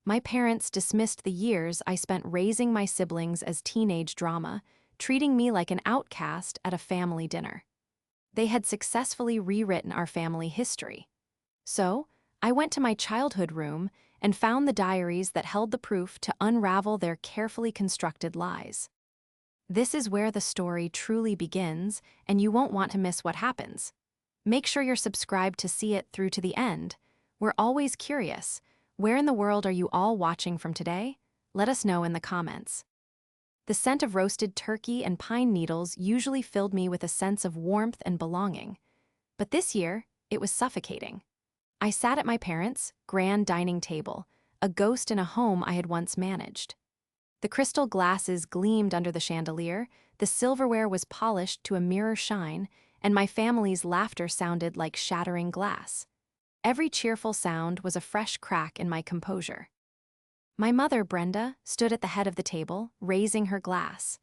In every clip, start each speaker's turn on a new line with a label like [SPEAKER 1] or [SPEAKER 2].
[SPEAKER 1] My parents dismissed the years I spent raising my siblings as teenage drama, treating me like an outcast at a family dinner. They had successfully rewritten our family history. So, I went to my childhood room and found the diaries that held the proof to unravel their carefully constructed lies. This is where the story truly begins, and you won't want to miss what happens. Make sure you're subscribed to see it through to the end. We're always curious. Where in the world are you all watching from today? Let us know in the comments. The scent of roasted turkey and pine needles usually filled me with a sense of warmth and belonging. But this year, it was suffocating. I sat at my parents' grand dining table, a ghost in a home I had once managed. The crystal glasses gleamed under the chandelier, the silverware was polished to a mirror shine, and my family's laughter sounded like shattering glass. Every cheerful sound was a fresh crack in my composure. My mother, Brenda, stood at the head of the table, raising her glass.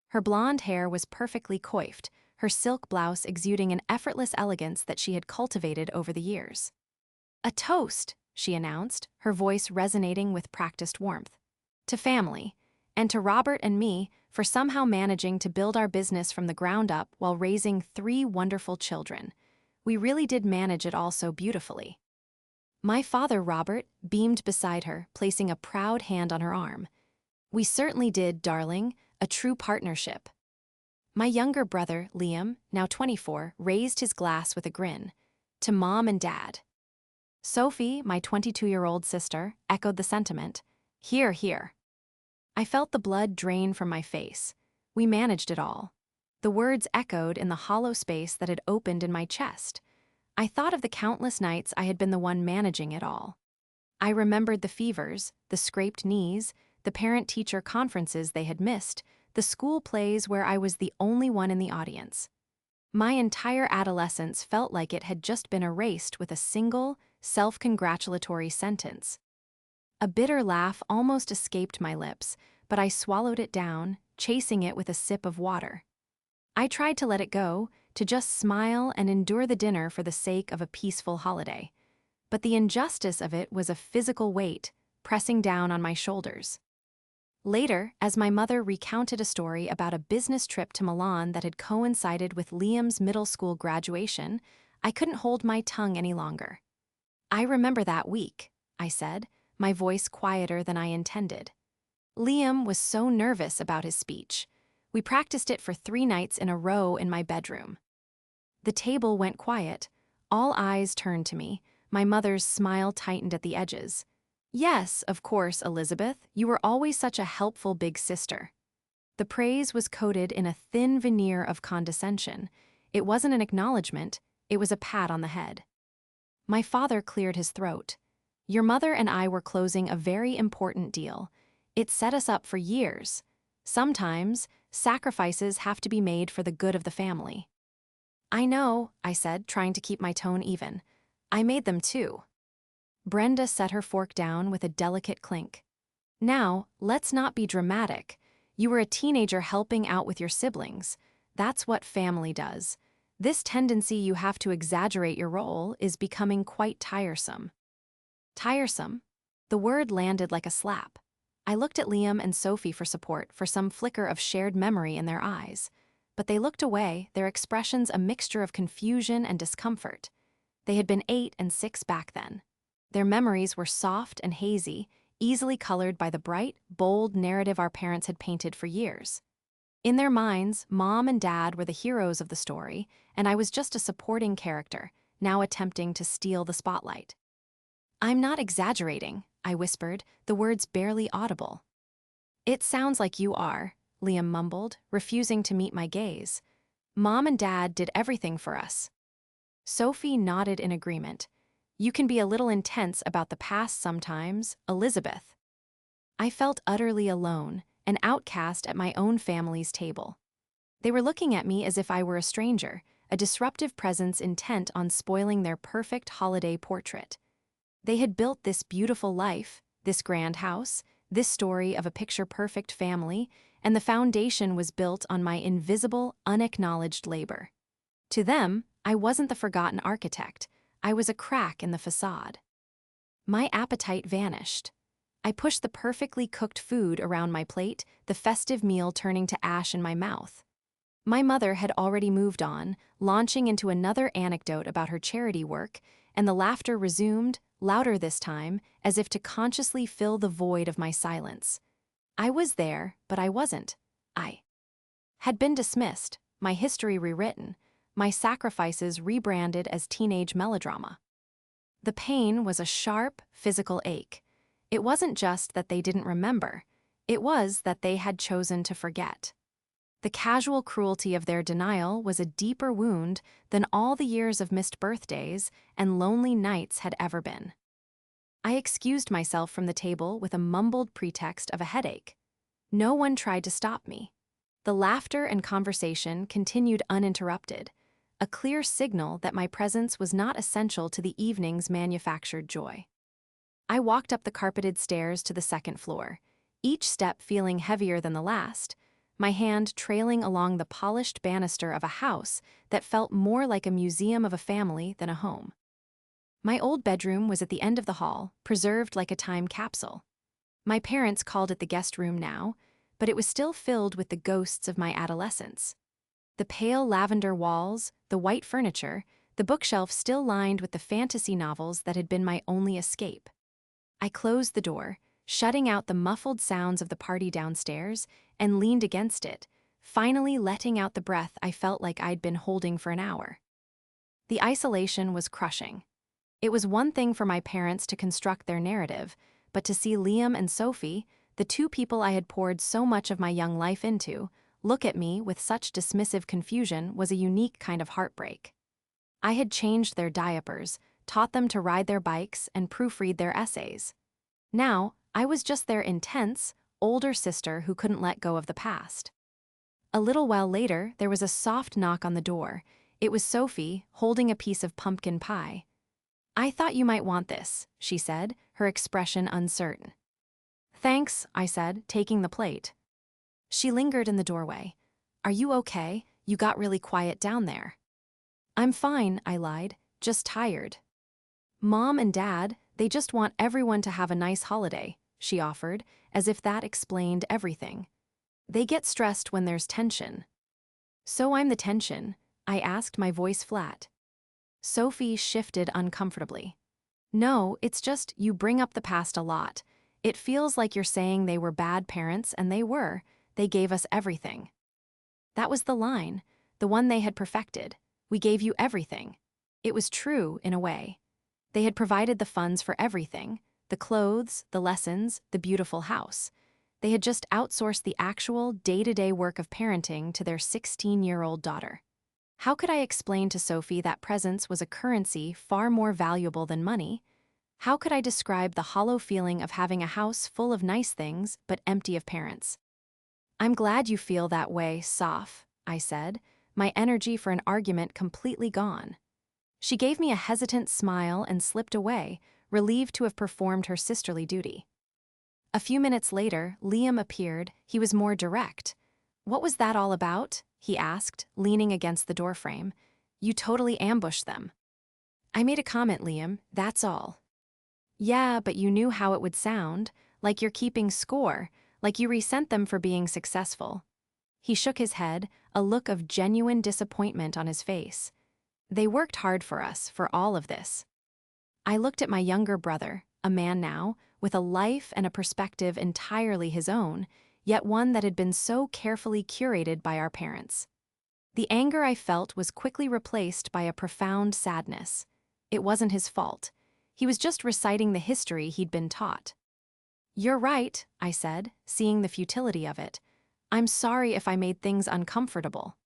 [SPEAKER 1] Her blonde hair was perfectly coiffed, her silk blouse exuding an effortless elegance that she had cultivated over the years. "A toast," she announced, her voice resonating with practiced warmth. "To family, and to Robert and me for somehow managing to build our business from the ground up while raising 3 wonderful children. We really did manage it all so beautifully." My father, Robert, beamed beside her, placing a proud hand on her arm. "We certainly did, darling, a true partnership." My younger brother, Liam, now 24, raised his glass with a grin. "To Mom and Dad." Sophie, my 22-year-old sister, echoed the sentiment. "Hear, hear." I felt the blood drain from my face. We managed it all. The words echoed in the hollow space that had opened in my chest. I thought of the countless nights I had been the one managing it all. I remembered the fevers, the scraped knees, the parent-teacher conferences they had missed, the school plays where I was the only one in the audience. My entire adolescence felt like it had just been erased with a single, self-congratulatory sentence. A bitter laugh almost escaped my lips, but I swallowed it down, chasing it with a sip of water. I tried to let it go, to just smile and endure the dinner for the sake of a peaceful holiday. But the injustice of it was a physical weight, pressing down on my shoulders. Later, as my mother recounted a story about a business trip to Milan that had coincided with Liam's middle school graduation, I couldn't hold my tongue any longer. "I remember that week," I said, my voice quieter than I intended. "Liam was so nervous about his speech. We practiced it for 3 nights in a row in my bedroom." The table went quiet. All eyes turned to me. My mother's smile tightened at the edges. "Yes, of course, Elizabeth. You were always such a helpful big sister." The praise was coated in a thin veneer of condescension. It wasn't an acknowledgement, it was a pat on the head. My father cleared his throat. "Your mother and I were closing a very important deal. It set us up for years. Sometimes, sacrifices have to be made for the good of the family." "I know," I said, trying to keep my tone even. "I made them too." Brenda set her fork down with a delicate clink. "Now, let's not be dramatic. You were a teenager helping out with your siblings. That's what family does. This tendency you have to exaggerate your role is becoming quite tiresome." Tiresome? The word landed like a slap. I looked at Liam and Sophie for support, for some flicker of shared memory in their eyes. But they looked away, their expressions a mixture of confusion and discomfort. They had been 8 and 6 back then. Their memories were soft and hazy, easily colored by the bright, bold narrative our parents had painted for years. In their minds, Mom and Dad were the heroes of the story, and I was just a supporting character, now attempting to steal the spotlight. "I'm not exaggerating," I whispered, the words barely audible. "It sounds like you are," Liam mumbled, refusing to meet my gaze. "Mom and Dad did everything for us." Sophie nodded in agreement. "You can be a little intense about the past sometimes, Elizabeth." I felt utterly alone, an outcast at my own family's table. They were looking at me as if I were a stranger, a disruptive presence intent on spoiling their perfect holiday portrait. They had built this beautiful life, this grand house, this story of a picture-perfect family, and the foundation was built on my invisible, unacknowledged labor. To them, I wasn't the forgotten architect. I was a crack in the facade. My appetite vanished. I pushed the perfectly cooked food around my plate, the festive meal turning to ash in my mouth. My mother had already moved on, launching into another anecdote about her charity work, and the laughter resumed, louder this time, as if to consciously fill the void of my silence. I was there, but I wasn't. I had been dismissed, my history rewritten, my sacrifices rebranded as teenage melodrama. The pain was a sharp, physical ache. It wasn't just that they didn't remember, it was that they had chosen to forget. The casual cruelty of their denial was a deeper wound than all the years of missed birthdays and lonely nights had ever been. I excused myself from the table with a mumbled pretext of a headache. No one tried to stop me. The laughter and conversation continued uninterrupted, a clear signal that my presence was not essential to the evening's manufactured joy. I walked up the carpeted stairs to the second floor, each step feeling heavier than the last, my hand trailing along the polished banister of a house that felt more like a museum of a family than a home. My old bedroom was at the end of the hall, preserved like a time capsule. My parents called it the guest room now, but it was still filled with the ghosts of my adolescence. The pale lavender walls, the white furniture, the bookshelf still lined with the fantasy novels that had been my only escape. I closed the door, shutting out the muffled sounds of the party downstairs, and leaned against it, finally letting out the breath I felt like I'd been holding for an hour. The isolation was crushing. It was one thing for my parents to construct their narrative, but to see Liam and Sophie, the two people I had poured so much of my young life into, look at me with such dismissive confusion was a unique kind of heartbreak. I had changed their diapers, taught them to ride their bikes, and proofread their essays. Now, I was just their intense, older sister who couldn't let go of the past. A little while later, there was a soft knock on the door. It was Sophie, holding a piece of pumpkin pie. "I thought you might want this," she said, her expression uncertain. "Thanks," I said, taking the plate. She lingered in the doorway. "Are you okay? You got really quiet down there." "I'm fine," I lied, "just tired." "Mom and Dad, they just want everyone to have a nice holiday," she offered, as if that explained everything. "They get stressed when there's tension." "So I'm the tension?" I asked, my voice flat. Sophie shifted uncomfortably. "No, it's just you bring up the past a lot. It feels like you're saying they were bad parents, and they were. They gave us everything." That was the line, the one they had perfected. We gave you everything. It was true, in a way. They had provided the funds for everything, the clothes, the lessons, the beautiful house. They had just outsourced the actual, day-to-day work of parenting to their 16-year-old daughter. How could I explain to Sophie that presence was a currency far more valuable than money? How could I describe the hollow feeling of having a house full of nice things but empty of parents? "I'm glad you feel that way, Soph," I said, my energy for an argument completely gone. She gave me a hesitant smile and slipped away, relieved to have performed her sisterly duty. A few minutes later, Liam appeared. He was more direct. "What was that all about?" he asked, leaning against the doorframe. "You totally ambushed them." "I made a comment, Liam, that's all." "Yeah, but you knew how it would sound, like you're keeping score, like you resent them for being successful." He shook his head, a look of genuine disappointment on his face. "They worked hard for us, for all of this." I looked at my younger brother, a man now, with a life and a perspective entirely his own, yet one that had been so carefully curated by our parents. The anger I felt was quickly replaced by a profound sadness. It wasn't his fault. He was just reciting the history he'd been taught. "You're right," I said, seeing the futility of it. "I'm sorry if I made things uncomfortable."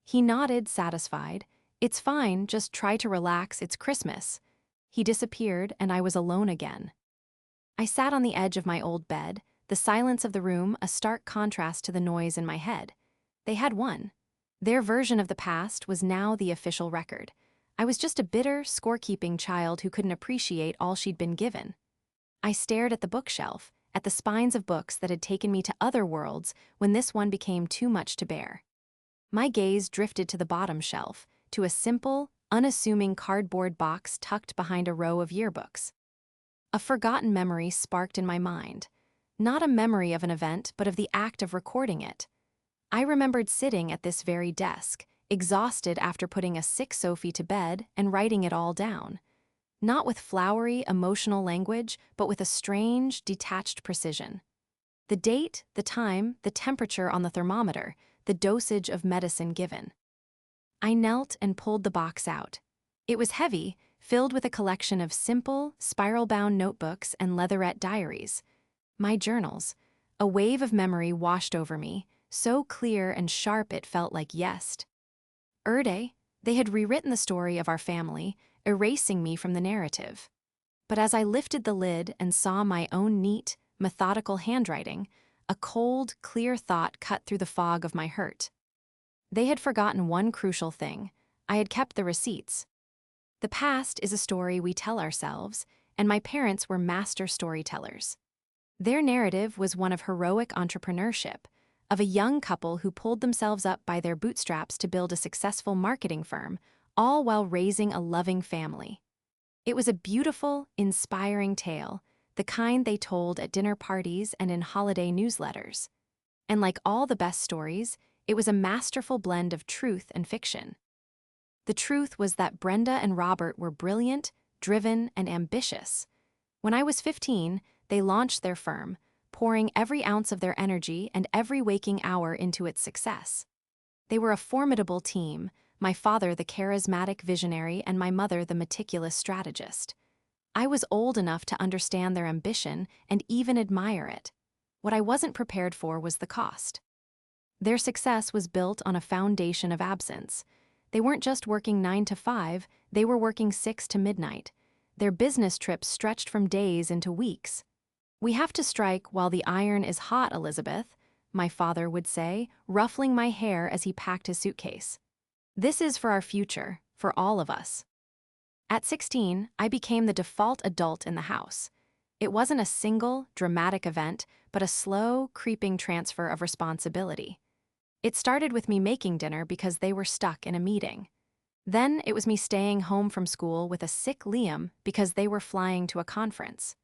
[SPEAKER 1] He nodded, satisfied. "It's fine, just try to relax, it's Christmas." He disappeared, and I was alone again. I sat on the edge of my old bed, the silence of the room a stark contrast to the noise in my head. They had won. Their version of the past was now the official record. I was just a bitter, scorekeeping child who couldn't appreciate all she'd been given. I stared at the bookshelf, at the spines of books that had taken me to other worlds when this one became too much to bear. My gaze drifted to the bottom shelf, to a simple, unassuming cardboard box tucked behind a row of yearbooks. A forgotten memory sparked in my mind. Not a memory of an event, but of the act of recording it. I remembered sitting at this very desk, exhausted after putting a sick Sophie to bed and writing it all down. Not with flowery, emotional language, but with a strange, detached precision. The date, the time, the temperature on the thermometer, the dosage of medicine given. I knelt and pulled the box out. It was heavy, filled with a collection of simple, spiral-bound notebooks and leatherette diaries. My journals. A wave of memory washed over me, so clear and sharp it felt like yest. Erde, they had rewritten the story of our family, erasing me from the narrative. But as I lifted the lid and saw my own neat, methodical handwriting, a cold, clear thought cut through the fog of my hurt. They had forgotten one crucial thing. I had kept the receipts. The past is a story we tell ourselves, and my parents were master storytellers. Their narrative was one of heroic entrepreneurship, of a young couple who pulled themselves up by their bootstraps to build a successful marketing firm, all while raising a loving family. It was a beautiful, inspiring tale, the kind they told at dinner parties and in holiday newsletters. And like all the best stories, it was a masterful blend of truth and fiction. The truth was that Brenda and Robert were brilliant, driven, and ambitious. When I was 15, they launched their firm, pouring every ounce of their energy and every waking hour into its success. They were a formidable team, my father the charismatic visionary and my mother the meticulous strategist. I was old enough to understand their ambition and even admire it. What I wasn't prepared for was the cost. Their success was built on a foundation of absence. They weren't just working 9 to 5, they were working 6 to midnight. Their business trips stretched from days into weeks. "We have to strike while the iron is hot, Elizabeth," my father would say, ruffling my hair as he packed his suitcase. "This is for our future, for all of us." At 16, I became the default adult in the house. It wasn't a single, dramatic event, but a slow, creeping transfer of responsibility. It started with me making dinner because they were stuck in a meeting. Then it was me staying home from school with a sick Liam because they were flying to a conference.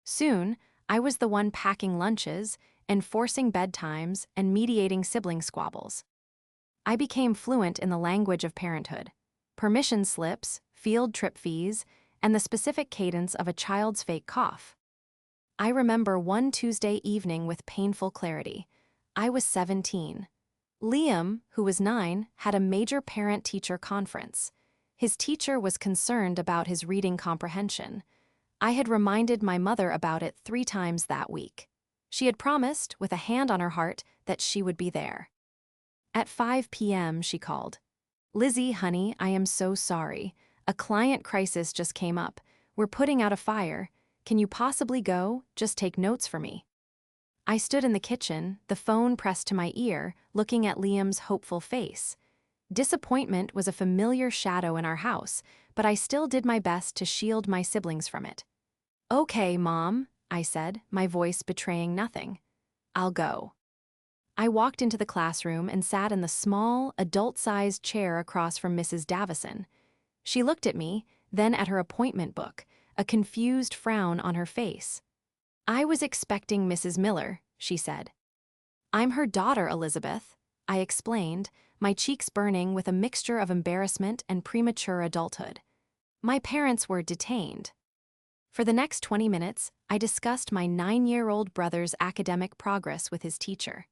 [SPEAKER 1] Soon, I was the one packing lunches, enforcing bedtimes, and mediating sibling squabbles. I became fluent in the language of parenthood. Permission slips, field trip fees, and the specific cadence of a child's fake cough. I remember one Tuesday evening with painful clarity. I was 17. Liam, who was 9, had a major parent-teacher conference. His teacher was concerned about his reading comprehension. I had reminded my mother about it 3 times that week. She had promised, with a hand on her heart, that she would be there. At 5 p.m., she called. "Lizzie, honey, I am so sorry. A client crisis just came up. We're putting out a fire. Can you possibly go? Just take notes for me." I stood in the kitchen, the phone pressed to my ear, looking at Liam's hopeful face. Disappointment was a familiar shadow in our house, but I still did my best to shield my siblings from it. "Okay, Mom," I said, my voice betraying nothing. "I'll go." I walked into the classroom and sat in the small, adult-sized chair across from Mrs. Davison. She looked at me, then at her appointment book, a confused frown on her face. "I was expecting Mrs. Miller," she said. "I'm her daughter, Elizabeth," I explained, my cheeks burning with a mixture of embarrassment and premature adulthood. My parents were detained. For the next 20 minutes, I discussed my 9-year-old brother's academic progress with his teacher.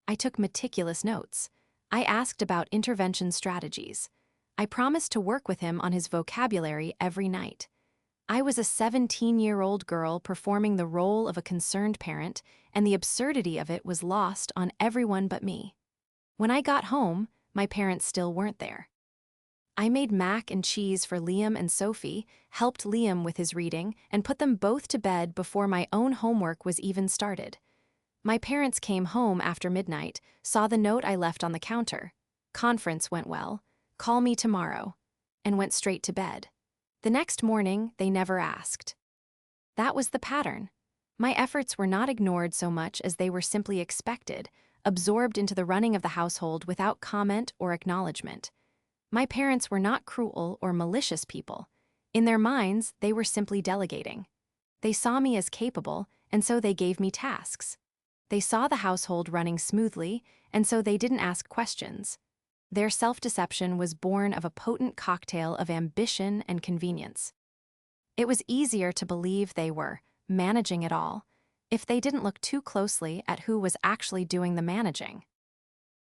[SPEAKER 1] I took meticulous notes. I asked about intervention strategies. I promised to work with him on his vocabulary every night. I was a 17-year-old girl performing the role of a concerned parent, and the absurdity of it was lost on everyone but me. When I got home, my parents still weren't there. I made mac and cheese for Liam and Sophie, helped Liam with his reading, and put them both to bed before my own homework was even started. My parents came home after midnight, saw the note I left on the counter. "Conference went well. Call me tomorrow," and went straight to bed. The next morning, they never asked. That was the pattern. My efforts were not ignored so much as they were simply expected, absorbed into the running of the household without comment or acknowledgement. My parents were not cruel or malicious people. In their minds, they were simply delegating. They saw me as capable, and so they gave me tasks. They saw the household running smoothly, and so they didn't ask questions. Their self-deception was born of a potent cocktail of ambition and convenience. It was easier to believe they were managing it all if they didn't look too closely at who was actually doing the managing.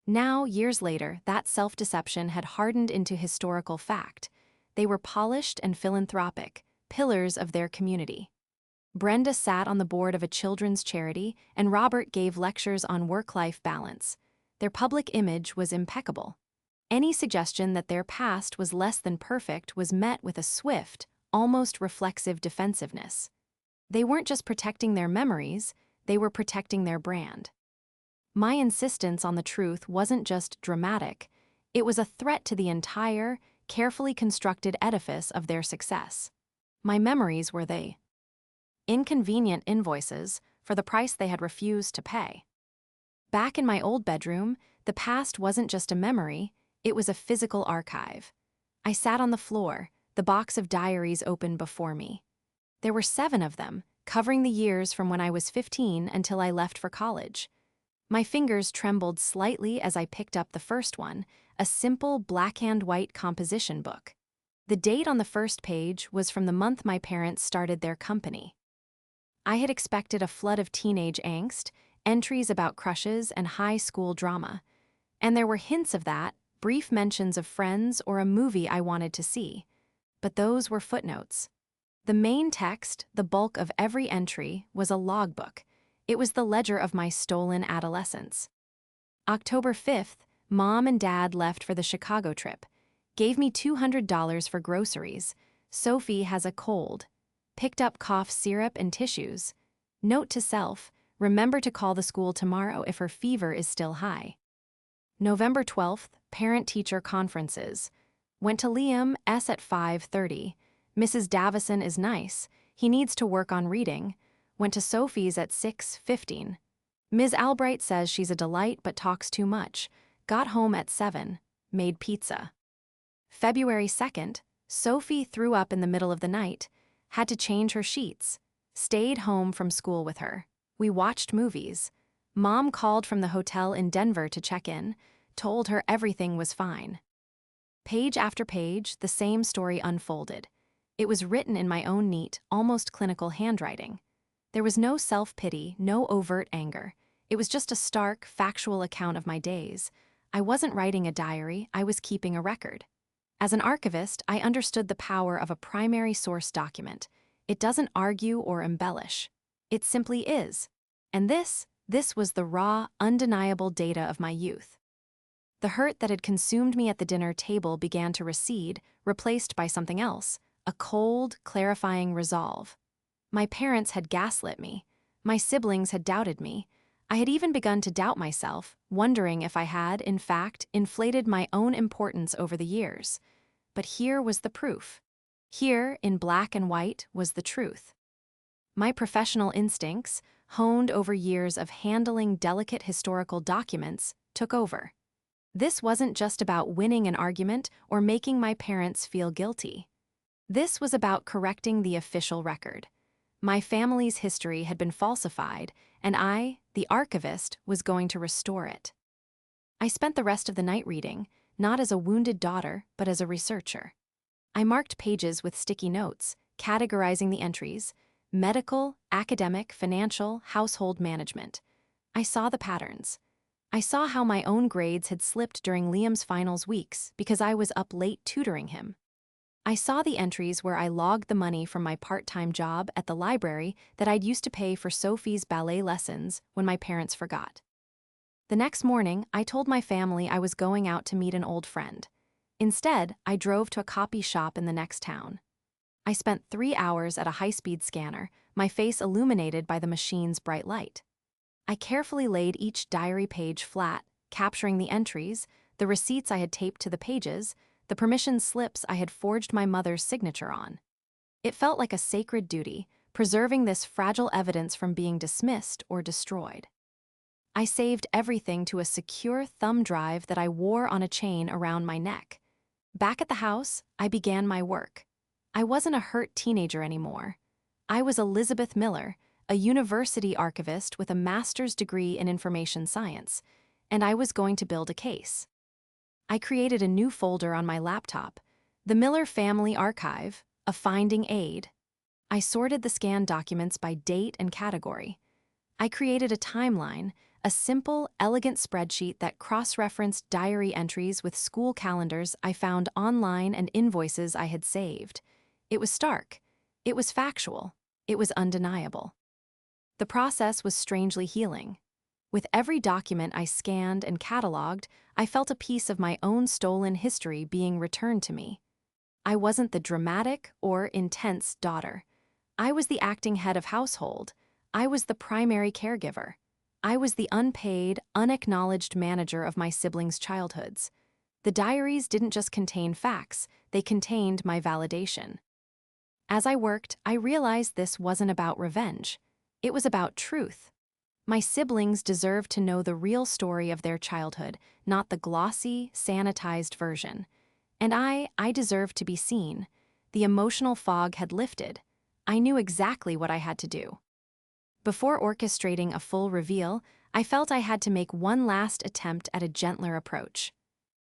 [SPEAKER 1] Now, years later, that self-deception had hardened into historical fact. They were polished and philanthropic, pillars of their community. Brenda sat on the board of a children's charity, and Robert gave lectures on work-life balance. Their public image was impeccable. Any suggestion that their past was less than perfect was met with a swift, almost reflexive defensiveness. They weren't just protecting their memories, they were protecting their brand. My insistence on the truth wasn't just dramatic, it was a threat to the entire, carefully constructed edifice of their success. My memories were the inconvenient invoices for the price they had refused to pay. Back in my old bedroom, the past wasn't just a memory, it was a physical archive. I sat on the floor, the box of diaries open before me. There were 7 of them, covering the years from when I was 15 until I left for college. My fingers trembled slightly as I picked up the first one, a simple black-and-white composition book. The date on the first page was from the month my parents started their company. I had expected a flood of teenage angst, entries about crushes and high school drama. And there were hints of that, brief mentions of friends or a movie I wanted to see. But those were footnotes. The main text, the bulk of every entry, was a logbook. It was the ledger of my stolen adolescence. October 5th, Mom and Dad left for the Chicago trip. Gave me $200 for groceries. Sophie has a cold. Picked up cough syrup and tissues. Note to self, remember to call the school tomorrow if her fever is still high. November 12th, parent-teacher conferences. Went to Liam S. at 5:30. Mrs. Davison is nice. He needs to work on reading. Went to Sophie's at 6:15. Ms. Albright says she's a delight but talks too much. Got home at 7. Made pizza. February 2nd, Sophie threw up in the middle of the night. Had to change her sheets. Stayed home from school with her. We watched movies. Mom called from the hotel in Denver to check in, told her everything was fine. Page after page, the same story unfolded. It was written in my own neat, almost clinical handwriting. There was no self-pity, no overt anger. It was just a stark, factual account of my days. I wasn't writing a diary, I was keeping a record. As an archivist, I understood the power of a primary source document. It doesn't argue or embellish. It simply is. And this was the raw, undeniable data of my youth. The hurt that had consumed me at the dinner table began to recede, replaced by something else, a cold, clarifying resolve. My parents had gaslit me. My siblings had doubted me. I had even begun to doubt myself, wondering if I had, in fact, inflated my own importance over the years. But here was the proof. Here, in black and white, was the truth. My professional instincts, honed over years of handling delicate historical documents, took over. This wasn't just about winning an argument or making my parents feel guilty. This was about correcting the official record. My family's history had been falsified, and I, the archivist, was going to restore it. I spent the rest of the night reading, not as a wounded daughter, but as a researcher. I marked pages with sticky notes, categorizing the entries: medical, academic, financial, household management. I saw the patterns. I saw how my own grades had slipped during Liam's finals weeks because I was up late tutoring him. I saw the entries where I logged the money from my part-time job at the library that I'd used to pay for Sophie's ballet lessons when my parents forgot. The next morning, I told my family I was going out to meet an old friend. Instead, I drove to a copy shop in the next town. I spent 3 hours at a high-speed scanner, my face illuminated by the machine's bright light. I carefully laid each diary page flat, capturing the entries, the receipts I had taped to the pages, the permission slips I had forged my mother's signature on. It felt like a sacred duty, preserving this fragile evidence from being dismissed or destroyed. I saved everything to a secure thumb drive that I wore on a chain around my neck. Back at the house, I began my work. I wasn't a hurt teenager anymore. I was Elizabeth Miller, a university archivist with a master's degree in information science, and I was going to build a case. I created a new folder on my laptop, the Miller Family Archive, a finding aid. I sorted the scanned documents by date and category. I created a timeline, a simple, elegant spreadsheet that cross-referenced diary entries with school calendars I found online and invoices I had saved. It was stark. It was factual. It was undeniable. The process was strangely healing. With every document I scanned and cataloged, I felt a piece of my own stolen history being returned to me. I wasn't the dramatic or intense daughter. I was the acting head of household. I was the primary caregiver. I was the unpaid, unacknowledged manager of my siblings' childhoods. The diaries didn't just contain facts, they contained my validation. As I worked, I realized this wasn't about revenge. It was about truth. My siblings deserved to know the real story of their childhood, not the glossy, sanitized version. And I deserved to be seen. The emotional fog had lifted. I knew exactly what I had to do. Before orchestrating a full reveal, I felt I had to make one last attempt at a gentler approach.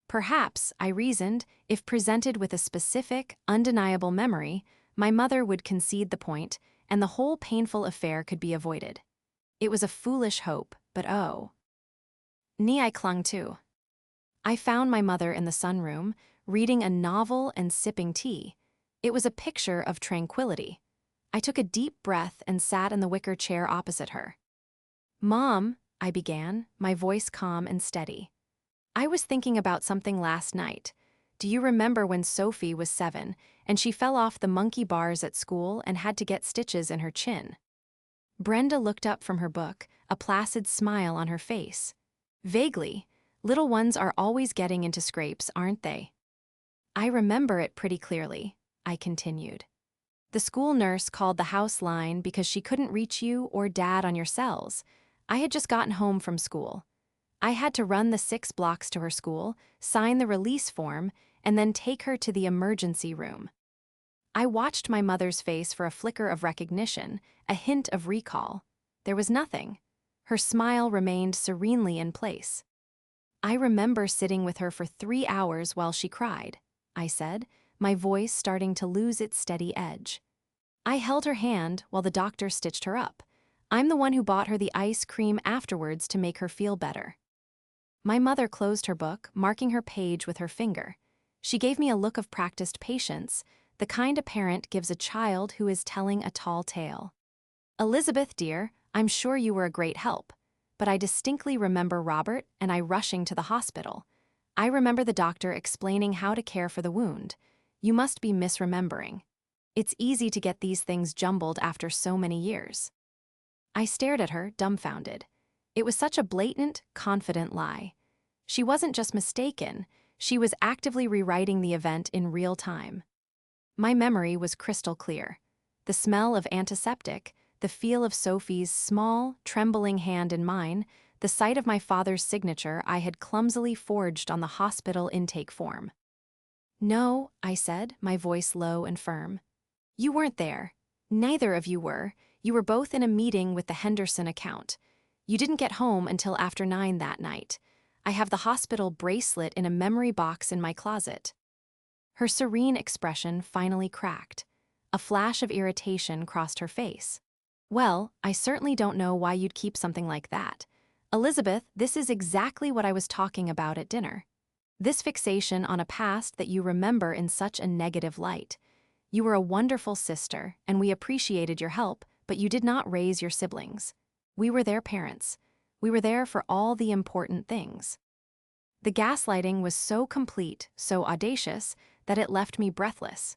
[SPEAKER 1] Perhaps, I reasoned, if presented with a specific, undeniable memory, my mother would concede the point, and the whole painful affair could be avoided. It was a foolish hope, but oh. I clung to. I found my mother in the sunroom, reading a novel and sipping tea. It was a picture of tranquility. I took a deep breath and sat in the wicker chair opposite her. "Mom," I began, my voice calm and steady. "I was thinking about something last night. Do you remember when Sophie was 7 and she fell off the monkey bars at school and had to get stitches in her chin?" Brenda looked up from her book, a placid smile on her face. "Vaguely. Little ones are always getting into scrapes, aren't they?" "I remember it pretty clearly," I continued. "The school nurse called the house line because she couldn't reach you or Dad on your cells. I had just gotten home from school. I had to run the 6 blocks to her school, sign the release form, and then take her to the emergency room." I watched my mother's face for a flicker of recognition, a hint of recall. There was nothing. Her smile remained serenely in place. "I remember sitting with her for 3 hours while she cried," I said, my voice starting to lose its steady edge. "I held her hand while the doctor stitched her up. I'm the one who bought her the ice cream afterwards to make her feel better." My mother closed her book, marking her page with her finger. She gave me a look of practiced patience, the kind a parent gives a child who is telling a tall tale. "Elizabeth, dear, I'm sure you were a great help. But I distinctly remember Robert and I rushing to the hospital. I remember the doctor explaining how to care for the wound. You must be misremembering. It's easy to get these things jumbled after so many years." I stared at her, dumbfounded. It was such a blatant, confident lie. She wasn't just mistaken, she was actively rewriting the event in real time. My memory was crystal clear. The smell of antiseptic, the feel of Sophie's small, trembling hand in mine, the sight of my father's signature I had clumsily forged on the hospital intake form. "No," I said, my voice low and firm. "You weren't there. Neither of you were. You were both in a meeting with the Henderson account. You didn't get home until after 9 that night. I have the hospital bracelet in a memory box in my closet." Her serene expression finally cracked. A flash of irritation crossed her face. "Well, I certainly don't know why you'd keep something like that. Elizabeth, this is exactly what I was talking about at dinner. This fixation on a past that you remember in such a negative light. You were a wonderful sister, and we appreciated your help, but you did not raise your siblings. We were their parents. We were there for all the important things." The gaslighting was so complete, so audacious, that it left me breathless.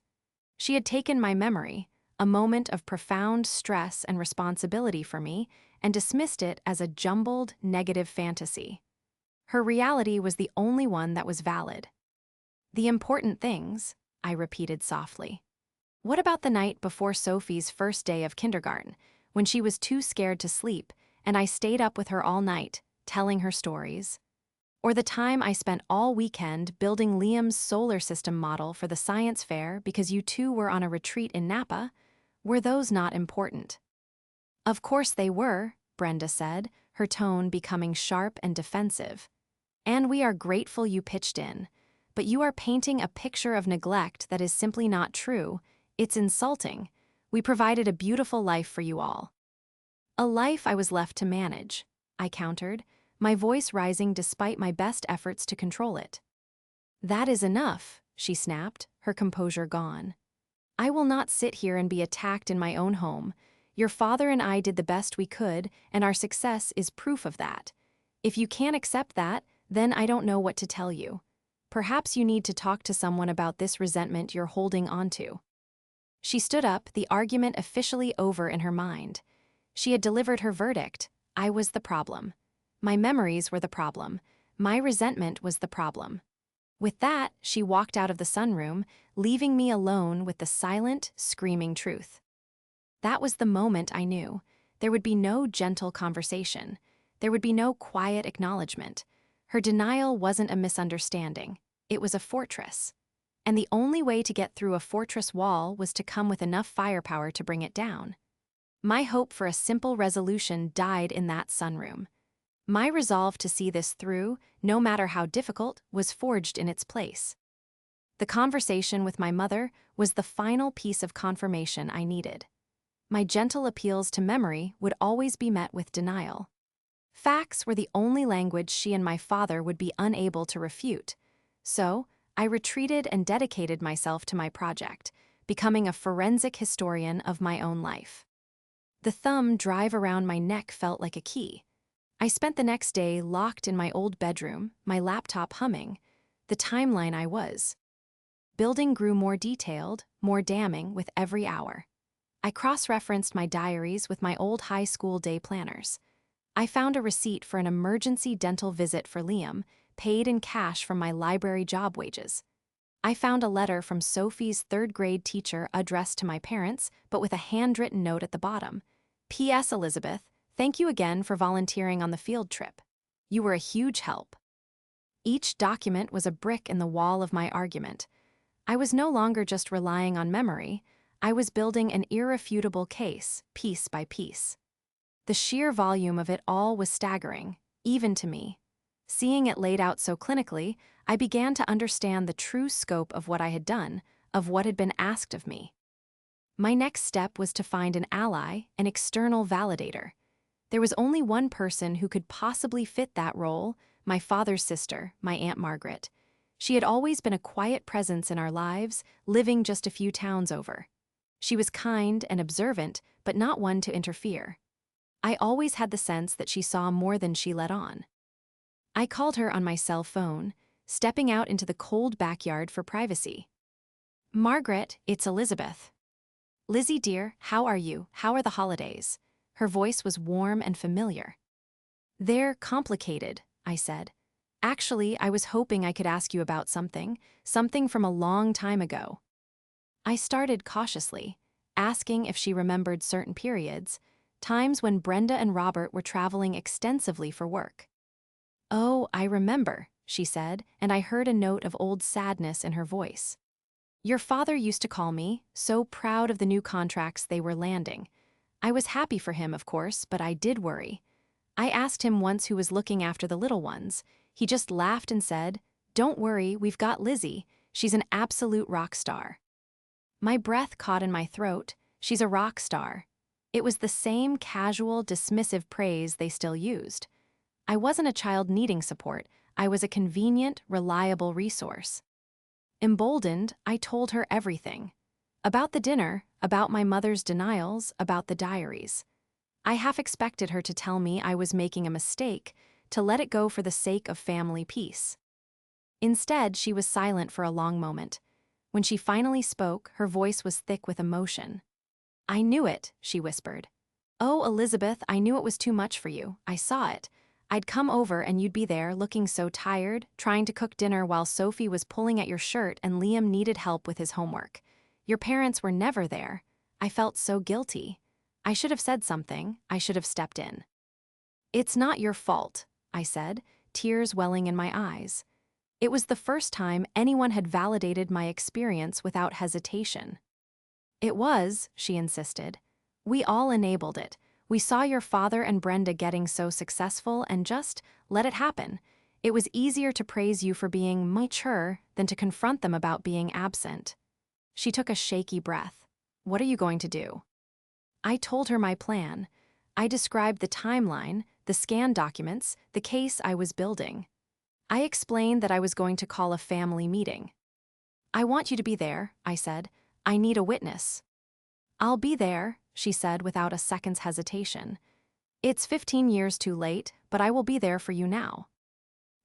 [SPEAKER 1] She had taken my memory, a moment of profound stress and responsibility for me, and dismissed it as a jumbled, negative fantasy. Her reality was the only one that was valid. "The important things," I repeated softly. "What about the night before Sophie's first day of kindergarten, when she was too scared to sleep, and I stayed up with her all night, telling her stories? Or the time I spent all weekend building Liam's solar system model for the science fair because you two were on a retreat in Napa? Were those not important? Of course they were, Brenda said, her tone becoming sharp and defensive. And we are grateful you pitched in. But you are painting a picture of neglect that is simply not true. It's insulting. We provided a beautiful life for you all. A life I was left to manage, I countered, my voice rising despite my best efforts to control it. That is enough, she snapped, her composure gone. I will not sit here and be attacked in my own home. Your father and I did the best we could, and our success is proof of that. If you can't accept that, then I don't know what to tell you. Perhaps you need to talk to someone about this resentment you're holding onto. She stood up, the argument officially over in her mind. She had delivered her verdict. I was the problem. My memories were the problem. My resentment was the problem. With that, she walked out of the sunroom, leaving me alone with the silent, screaming truth. That was the moment I knew. There would be no gentle conversation. There would be no quiet acknowledgement. Her denial wasn't a misunderstanding. It was a fortress. And the only way to get through a fortress wall was to come with enough firepower to bring it down. My hope for a simple resolution died in that sunroom. My resolve to see this through, no matter how difficult, was forged in its place. The conversation with my mother was the final piece of confirmation I needed. My gentle appeals to memory would always be met with denial. Facts were the only language she and my father would be unable to refute. So, I retreated and dedicated myself to my project, becoming a forensic historian of my own life. The thumb drive around my neck felt like a key. I spent the next day locked in my old bedroom, my laptop humming. The timeline I was building grew more detailed, more damning with every hour. I cross-referenced my diaries with my old high school day planners. I found a receipt for an emergency dental visit for Liam, paid in cash from my library job wages. I found a letter from Sophie's third-grade teacher addressed to my parents, but with a handwritten note at the bottom. P.S. Elizabeth, thank you again for volunteering on the field trip. You were a huge help. Each document was a brick in the wall of my argument. I was no longer just relying on memory. I was building an irrefutable case, piece by piece. The sheer volume of it all was staggering, even to me. Seeing it laid out so clinically, I began to understand the true scope of what I had done, of what had been asked of me. My next step was to find an ally, an external validator. There was only one person who could possibly fit that role, my father's sister, my Aunt Margaret. She had always been a quiet presence in our lives, living just a few towns over. She was kind and observant, but not one to interfere. I always had the sense that she saw more than she let on. I called her on my cell phone, stepping out into the cold backyard for privacy. Margaret, it's Elizabeth. Lizzie dear, how are you? How are the holidays? Her voice was warm and familiar. They're complicated, I said. Actually, I was hoping I could ask you about something from a long time ago. I started cautiously, asking if she remembered certain periods, times when Brenda and Robert were traveling extensively for work. Oh, I remember, she said, and I heard a note of old sadness in her voice. Your father used to call me, so proud of the new contracts they were landing. I was happy for him, of course, but I did worry. I asked him once who was looking after the little ones. He just laughed and said, "Don't worry, we've got Lizzie. She's an absolute rock star." My breath caught in my throat. She's a rock star. It was the same casual, dismissive praise they still used. I wasn't a child needing support. I was a convenient, reliable resource. Emboldened, I told her everything. About the dinner, about my mother's denials, about the diaries. I half expected her to tell me I was making a mistake, to let it go for the sake of family peace. Instead, she was silent for a long moment. When she finally spoke, her voice was thick with emotion. I knew it, she whispered. Oh, Elizabeth, I knew it was too much for you. I saw it. I'd come over and you'd be there, looking so tired, trying to cook dinner while Sophie was pulling at your shirt and Liam needed help with his homework. Your parents were never there. I felt so guilty. I should have said something. I should have stepped in. It's not your fault, I said, tears welling in my eyes. It was the first time anyone had validated my experience without hesitation. It was, she insisted. We all enabled it. We saw your father and Brenda getting so successful and just let it happen. It was easier to praise you for being mature than to confront them about being absent. She took a shaky breath. What are you going to do? I told her my plan. I described the timeline, the scanned documents, the case I was building. I explained that I was going to call a family meeting. I want you to be there, I said. I need a witness. I'll be there, she said without a second's hesitation. It's 15 years too late, but I will be there for you now.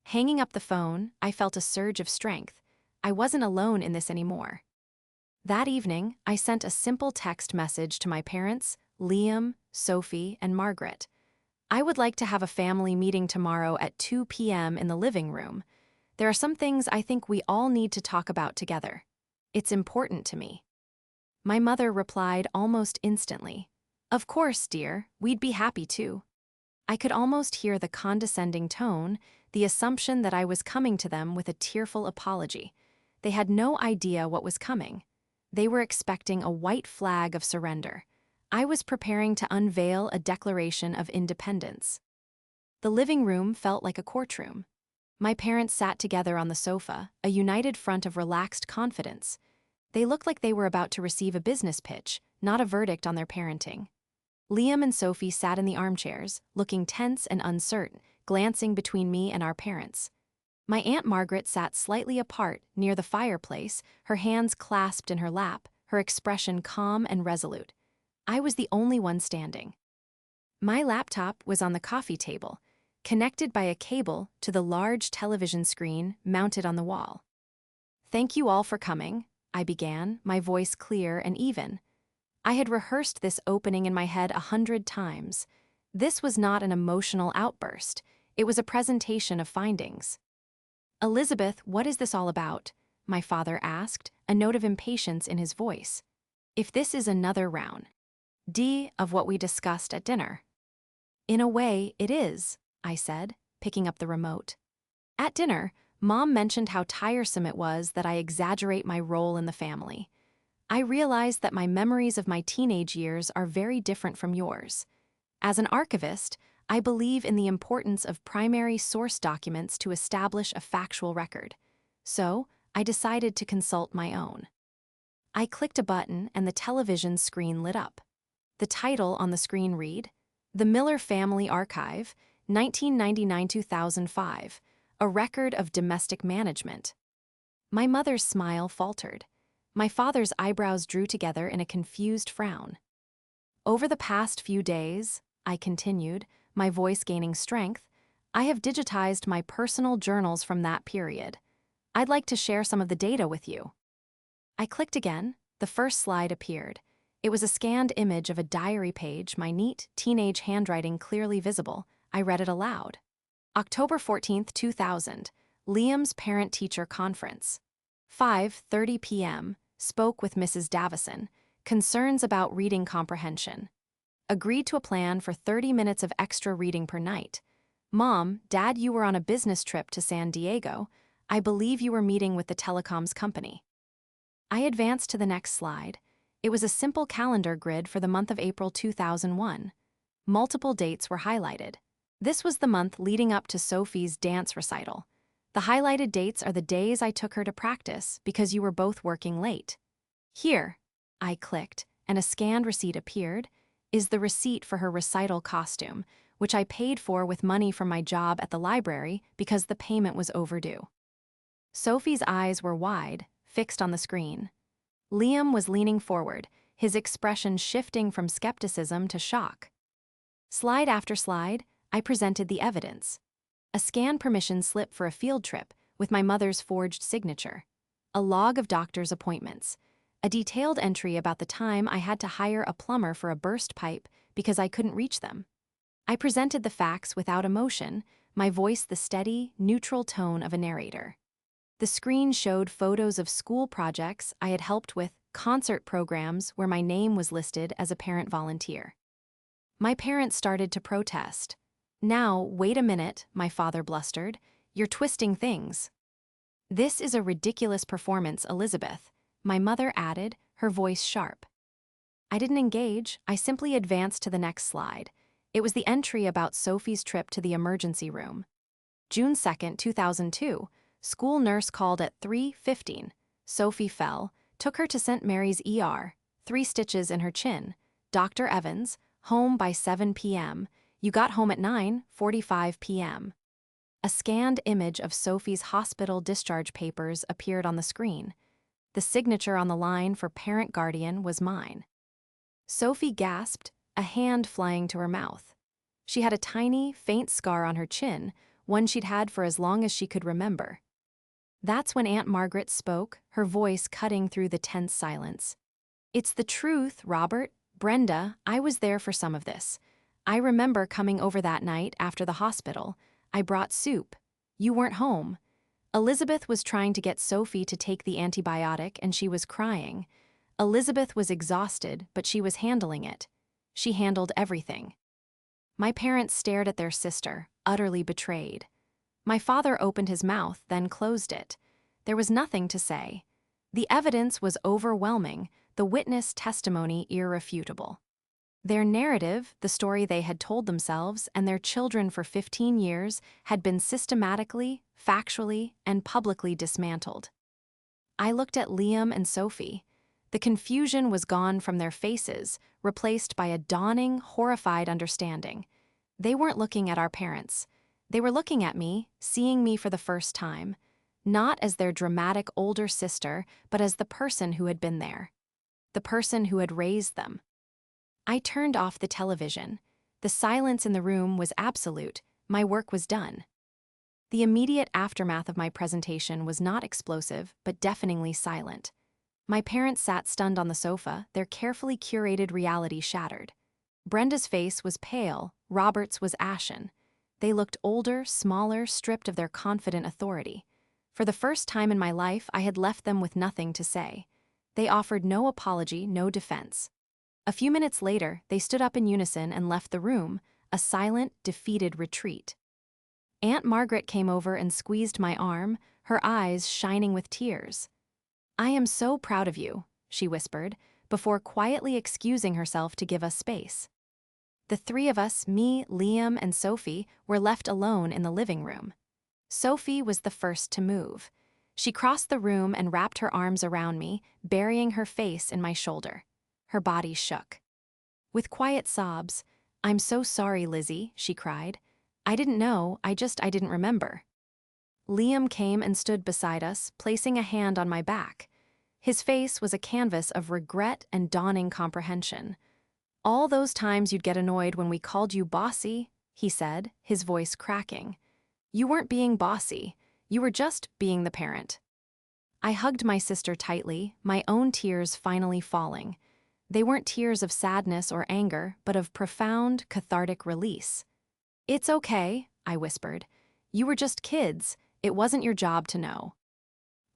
[SPEAKER 1] Hanging up the phone, I felt a surge of strength. I wasn't alone in this anymore. That evening, I sent a simple text message to my parents, Liam, Sophie, and Margaret. I would like to have a family meeting tomorrow at 2 p.m. in the living room. There are some things I think we all need to talk about together. It's important to me. My mother replied almost instantly. Of course, dear, we'd be happy to. I could almost hear the condescending tone, the assumption that I was coming to them with a tearful apology. They had no idea what was coming. They were expecting a white flag of surrender. I was preparing to unveil a declaration of independence. The living room felt like a courtroom. My parents sat together on the sofa, a united front of relaxed confidence. They looked like they were about to receive a business pitch, not a verdict on their parenting. Liam and Sophie sat in the armchairs, looking tense and uncertain, glancing between me and our parents. My Aunt Margaret sat slightly apart, near the fireplace, her hands clasped in her lap, her expression calm and resolute. I was the only one standing. My laptop was on the coffee table, connected by a cable to the large television screen mounted on the wall. Thank you all for coming, I began, my voice clear and even. I had rehearsed this opening in my head 100 times. This was not an emotional outburst. It was a presentation of findings. Elizabeth, what is this all about? My father asked, a note of impatience in his voice. If this is another round of what we discussed at dinner. In a way, it is, I said, picking up the remote. At dinner, Mom mentioned how tiresome it was that I exaggerate my role in the family. I realized that my memories of my teenage years are very different from yours. As an archivist, I believe in the importance of primary source documents to establish a factual record. So, I decided to consult my own. I clicked a button and the television screen lit up. The title on the screen read, The Miller Family Archive, 1999-2005, A Record of Domestic Management. My mother's smile faltered. My father's eyebrows drew together in a confused frown. Over the past few days, I continued, my voice gaining strength, I have digitized my personal journals from that period. I'd like to share some of the data with you. I clicked again. The first slide appeared. It was a scanned image of a diary page, my neat, teenage handwriting clearly visible. I read it aloud. October 14, 2000, Liam's parent-teacher conference. 5:30 p.m., spoke with Mrs. Davison, concerns about reading comprehension. Agreed to a plan for 30 minutes of extra reading per night. Mom, Dad, you were on a business trip to San Diego. I believe you were meeting with the telecoms company. I advanced to the next slide. It was a simple calendar grid for the month of April 2001. Multiple dates were highlighted. This was the month leading up to Sophie's dance recital. The highlighted dates are the days I took her to practice because you were both working late. Here, I clicked, and a scanned receipt appeared, is the receipt for her recital costume, which I paid for with money from my job at the library because the payment was overdue. Sophie's eyes were wide, fixed on the screen. Liam was leaning forward, his expression shifting from skepticism to shock. Slide after slide, I presented the evidence. A scan permission slip for a field trip with my mother's forged signature. A log of doctor's appointments. A detailed entry about the time I had to hire a plumber for a burst pipe because I couldn't reach them. I presented the facts without emotion, my voice the steady, neutral tone of a narrator. The screen showed photos of school projects I had helped with, concert programs where my name was listed as a parent volunteer. My parents started to protest. Now, wait a minute, my father blustered. You're twisting things. This is a ridiculous performance, Elizabeth, my mother added, her voice sharp. I didn't engage, I simply advanced to the next slide. It was the entry about Sophie's trip to the emergency room. June 2nd, 2002, school nurse called at 3:15. Sophie fell, took her to St. Mary's ER, 3 stitches in her chin. Dr. Evans, home by 7 p.m. You got home at 9:45 p.m. A scanned image of Sophie's hospital discharge papers appeared on the screen. The signature on the line for parent guardian was mine. Sophie gasped, a hand flying to her mouth. She had a tiny, faint scar on her chin, one she'd had for as long as she could remember. That's when Aunt Margaret spoke, her voice cutting through the tense silence. "It's the truth, Robert. Brenda, I was there for some of this. I remember coming over that night after the hospital. I brought soup. You weren't home. Elizabeth was trying to get Sophie to take the antibiotic and she was crying. Elizabeth was exhausted, but she was handling it. She handled everything." My parents stared at their sister, utterly betrayed. My father opened his mouth, then closed it. There was nothing to say. The evidence was overwhelming, the witness testimony irrefutable. Their narrative, the story they had told themselves and their children for 15 years, had been systematically, factually, and publicly dismantled. I looked at Liam and Sophie. The confusion was gone from their faces, replaced by a dawning, horrified understanding. They weren't looking at our parents. They were looking at me, seeing me for the first time, not as their dramatic older sister, but as the person who had been there, the person who had raised them. I turned off the television. The silence in the room was absolute. My work was done. The immediate aftermath of my presentation was not explosive, but deafeningly silent. My parents sat stunned on the sofa, their carefully curated reality shattered. Brenda's face was pale, Robert's was ashen. They looked older, smaller, stripped of their confident authority. For the first time in my life, I had left them with nothing to say. They offered no apology, no defense. A few minutes later, they stood up in unison and left the room, a silent, defeated retreat. Aunt Margaret came over and squeezed my arm, her eyes shining with tears. "I am so proud of you," she whispered, before quietly excusing herself to give us space. The three of us, me, Liam, and Sophie, were left alone in the living room. Sophie was the first to move. She crossed the room and wrapped her arms around me, burying her face in my shoulder. Her body shook. With quiet sobs, "I'm so sorry, Lizzie," she cried. "I didn't know, I didn't remember." Liam came and stood beside us, placing a hand on my back. His face was a canvas of regret and dawning comprehension. "All those times you'd get annoyed when we called you bossy," he said, his voice cracking. "You weren't being bossy, you were just being the parent." I hugged my sister tightly, my own tears finally falling. They weren't tears of sadness or anger, but of profound, cathartic release. "It's okay," I whispered. "You were just kids. It wasn't your job to know."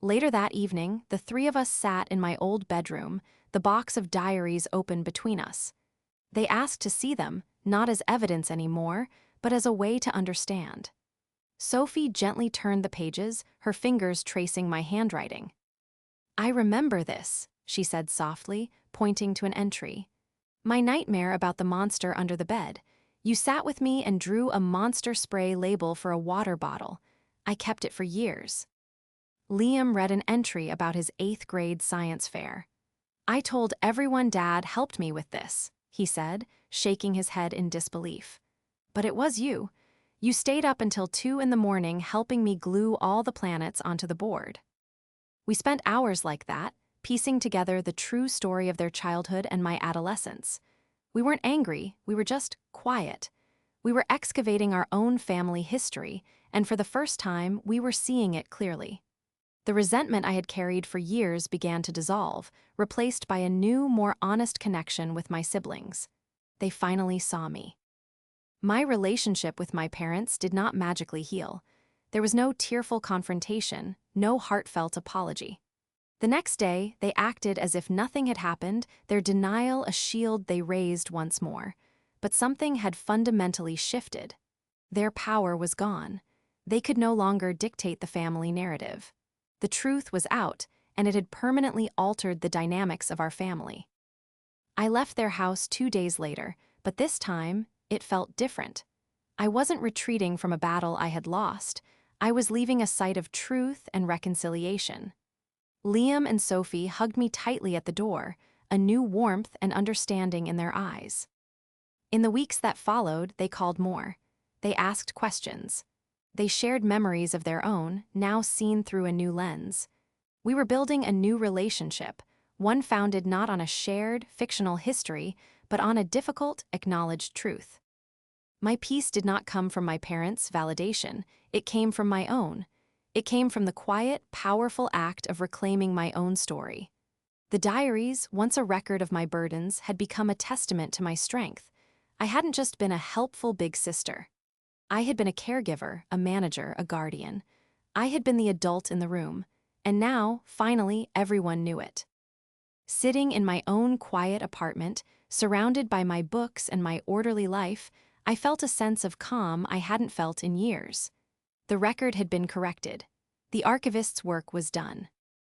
[SPEAKER 1] Later that evening, the three of us sat in my old bedroom, the box of diaries open between us. They asked to see them, not as evidence anymore, but as a way to understand. Sophie gently turned the pages, her fingers tracing my handwriting. "I remember this," she said softly, pointing to an entry. "My nightmare about the monster under the bed. You sat with me and drew a monster spray label for a water bottle. I kept it for years." Liam read an entry about his 8th grade science fair. "I told everyone Dad helped me with this," he said, shaking his head in disbelief. "But it was you. You stayed up until 2 in the morning helping me glue all the planets onto the board." We spent hours like that, piecing together the true story of their childhood and my adolescence. We weren't angry, we were just quiet. We were excavating our own family history, and for the first time, we were seeing it clearly. The resentment I had carried for years began to dissolve, replaced by a new, more honest connection with my siblings. They finally saw me. My relationship with my parents did not magically heal. There was no tearful confrontation, no heartfelt apology. The next day, they acted as if nothing had happened, their denial a shield they raised once more. But something had fundamentally shifted. Their power was gone. They could no longer dictate the family narrative. The truth was out, and it had permanently altered the dynamics of our family. I left their house 2 days later, but this time, it felt different. I wasn't retreating from a battle I had lost. I was leaving a site of truth and reconciliation. Liam and Sophie hugged me tightly at the door, a new warmth and understanding in their eyes. In the weeks that followed, they called more. They asked questions. They shared memories of their own, now seen through a new lens. We were building a new relationship, one founded not on a shared, fictional history, but on a difficult, acknowledged truth. My peace did not come from my parents' validation, it came from my own. It came from the quiet, powerful act of reclaiming my own story. The diaries, once a record of my burdens, had become a testament to my strength. I hadn't just been a helpful big sister. I had been a caregiver, a manager, a guardian. I had been the adult in the room, and now, finally, everyone knew it. Sitting in my own quiet apartment, surrounded by my books and my orderly life, I felt a sense of calm I hadn't felt in years. The record had been corrected. The archivist's work was done.